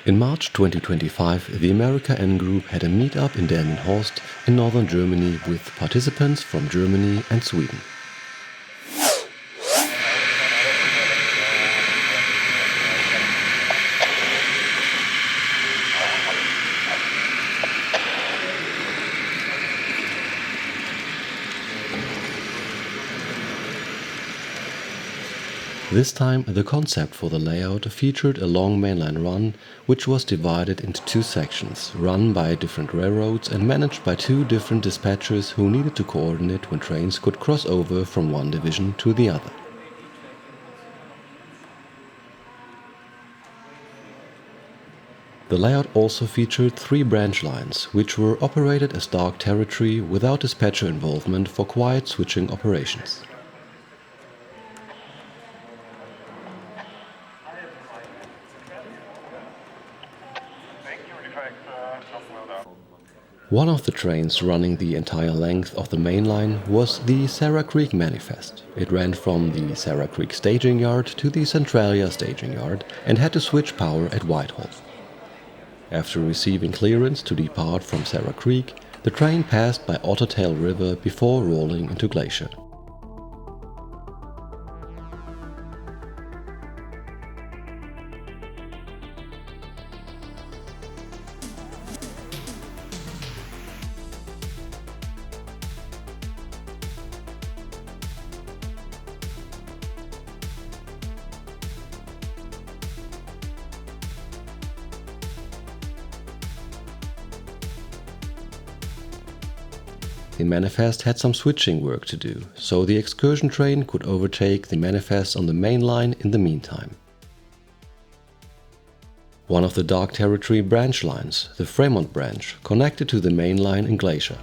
In March 2025, the America N Group had a meetup in Delmenhorst in northern Germany with participants from Germany and Sweden. This time, the concept for the layout featured a long mainline run, which was divided into two sections, run by different railroads and managed by two different dispatchers who needed to coordinate when trains could cross over from one division to the other. The layout also featured 3 branch lines, which were operated as dark territory without dispatcher involvement for quiet switching operations. One of the trains running the entire length of the main line was the Sarah Creek Manifest. It ran from the Sarah Creek staging yard to the Centralia staging yard and had to switch power at Whitehall. After receiving clearance to depart from Sarah Creek, the train passed by Ottertail River before rolling into Glacier. The manifest had some switching work to do, so the excursion train could overtake the manifest on the main line in the meantime. One of the dark territory branch lines, the Fremont branch, connected to the main line in Glacier.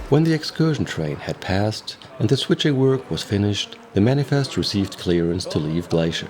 When the excursion train had passed and the switching work was finished, the manifest received clearance to leave Glacier.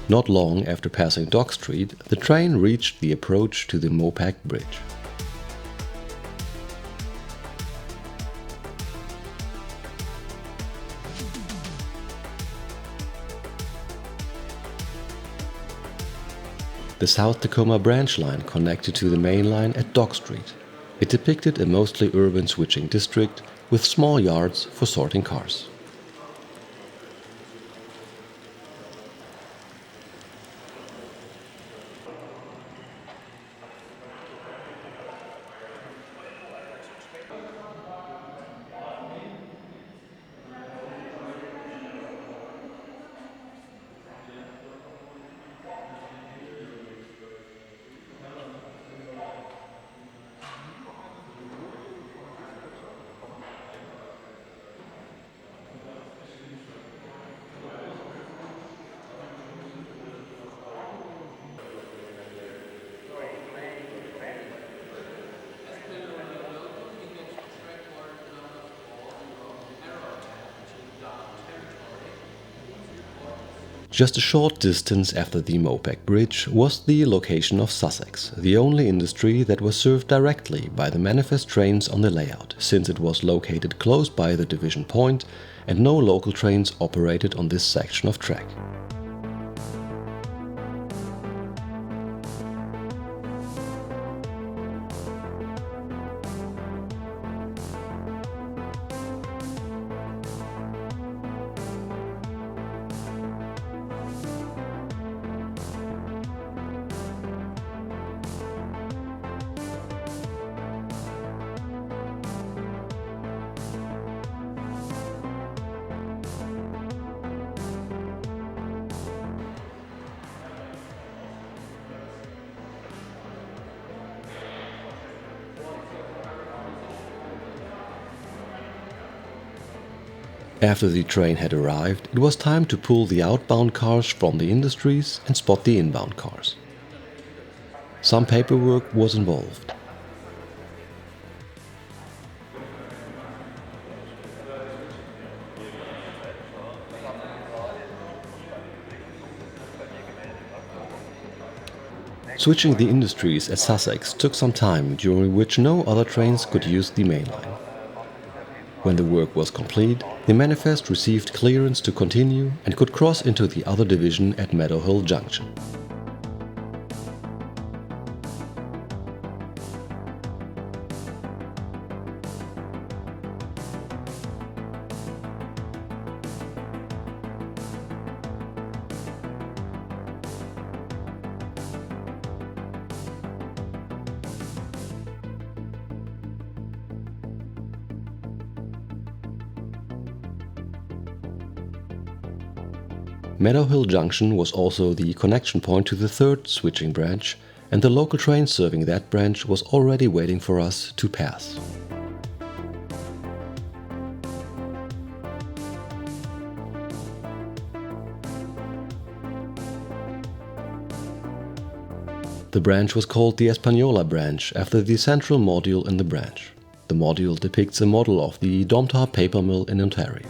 Not long after passing Dock Street, the train reached the approach to the Mopac Bridge. The South Tacoma branch line connected to the main line at Dock Street. It depicted a mostly urban switching district with small yards for sorting cars. Just a short distance after the Mopac Bridge was the location of Sussex, the only industry that was served directly by the manifest trains on the layout, since it was located close by the division point and no local trains operated on this section of track. After the train had arrived, it was time to pull the outbound cars from the industries and spot the inbound cars. Some paperwork was involved. Switching the industries at Sussex took some time, during which no other trains could use the main line. When the work was complete, the manifest received clearance to continue and could cross into the other division at Meadowhall Junction. Meadowhall Junction was also the connection point to the third switching branch, and the local train serving that branch was already waiting for us to pass. The branch was called the Espanola branch after the central module in the branch. The module depicts a model of the Domtar paper mill in Ontario.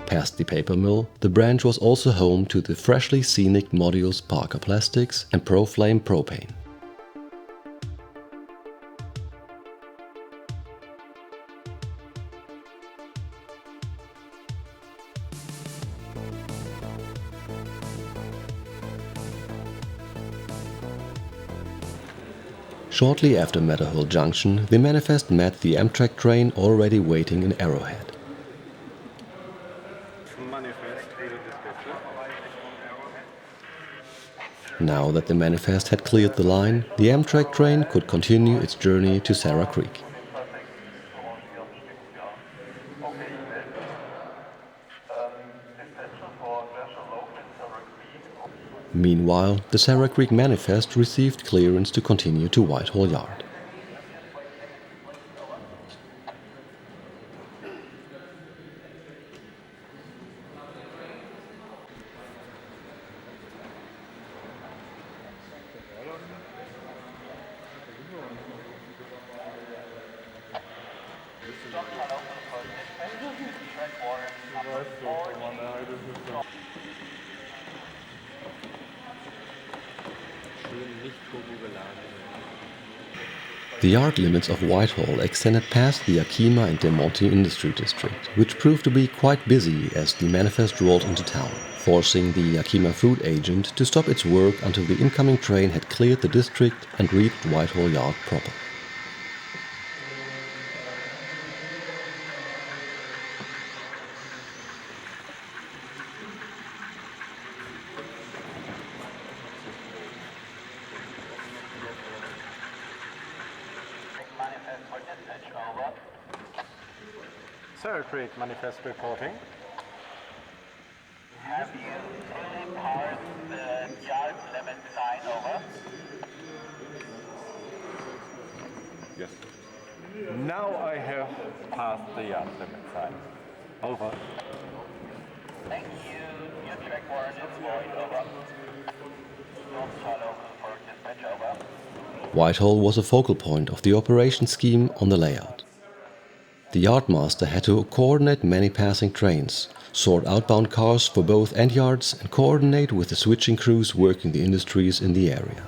Past the paper mill, the branch was also home to the freshly scenic modules Parker Plastics and Proflame Propane. Shortly after Meadowhall Junction, the manifest met the Amtrak train already waiting in Arrowhead. Now that the manifest had cleared the line, the Amtrak train could continue its journey to Sarah Creek. Meanwhile, the Sarah Creek manifest received clearance to continue to Whitehall Yard. The yard limits of Whitehall extended past the Yakima and Del Monte Industry District, which proved to be quite busy as the manifest rolled into town, forcing the Yakima fruit agent to stop its work until the incoming train had cleared the district and reached Whitehall Yard proper. Sarah Creek manifest reporting. Have you fully parsed the yard limit sign over? Yes. Now I have passed the yard limit sign. Over. Thank you. Your track warrant is void over. Don't follow for Whitehall was a focal point of the operation scheme on the layout. The yardmaster had to coordinate many passing trains, sort outbound cars for both end yards, and coordinate with the switching crews working the industries in the area.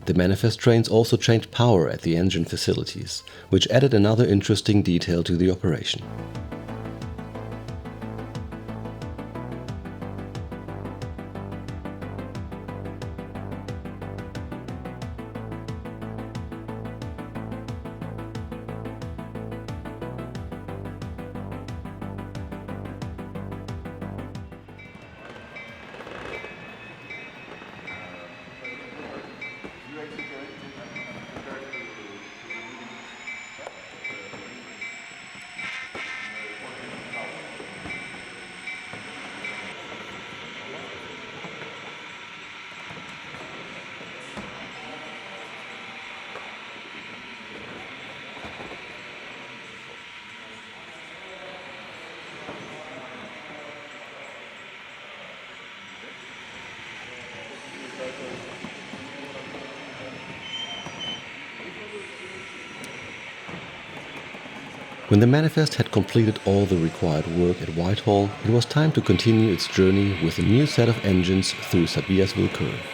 The manifest trains also changed power at the engine facilities, which added another interesting detail to the operation. When the manifest had completed all the required work at Whitehall, it was time to continue its journey with a new set of engines through Sabiersville Curve.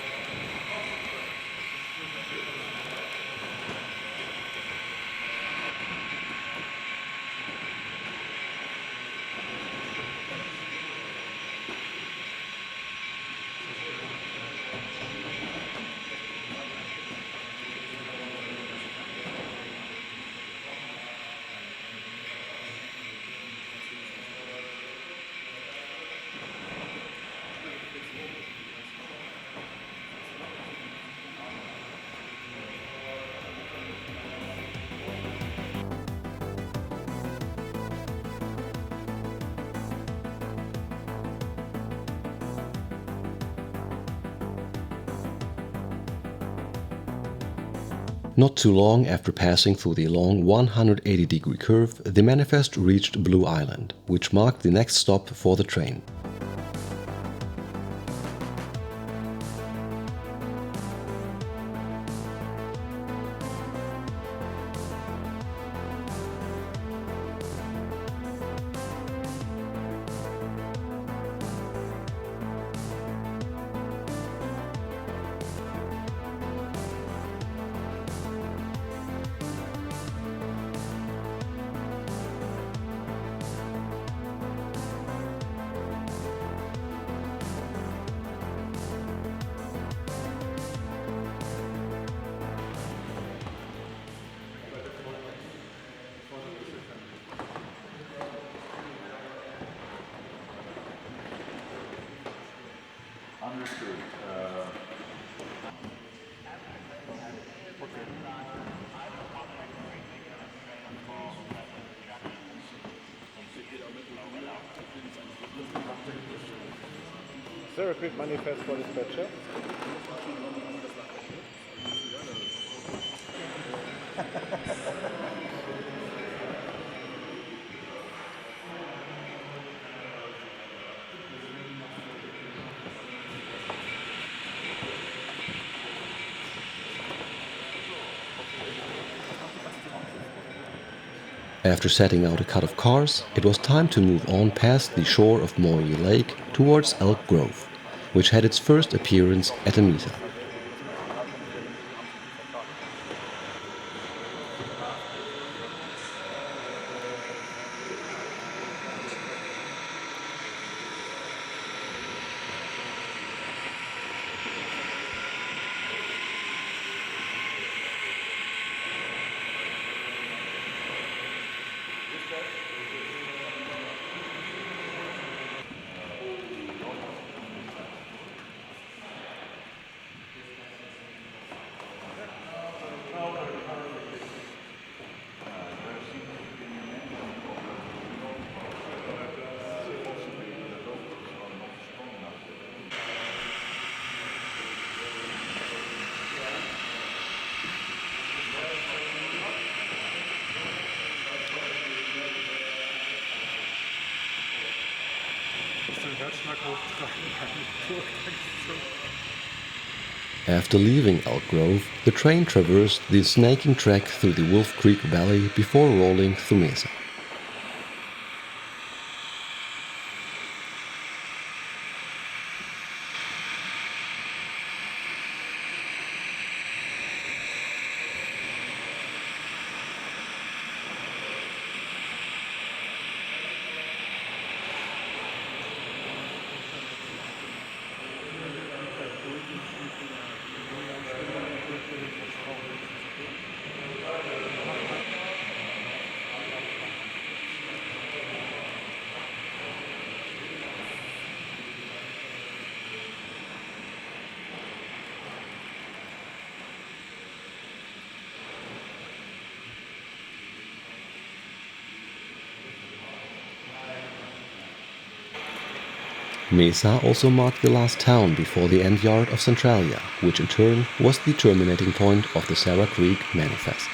Not too long after passing through the long 180-degree curve, the manifest reached Blue Island, which marked the next stop for the train. Understood. Is there a quick manifest for dispatcher? After setting out a cut of cars, it was time to move on past the shore of Maury Lake towards Elk Grove, which had its first appearance at a meetup. After leaving Elk Grove, the train traversed the snaking track through the Wolf Creek Valley before rolling through Mesa. Mesa also marked the last town before the end yard of Centralia, which in turn was the terminating point of the Sarah Creek Manifest.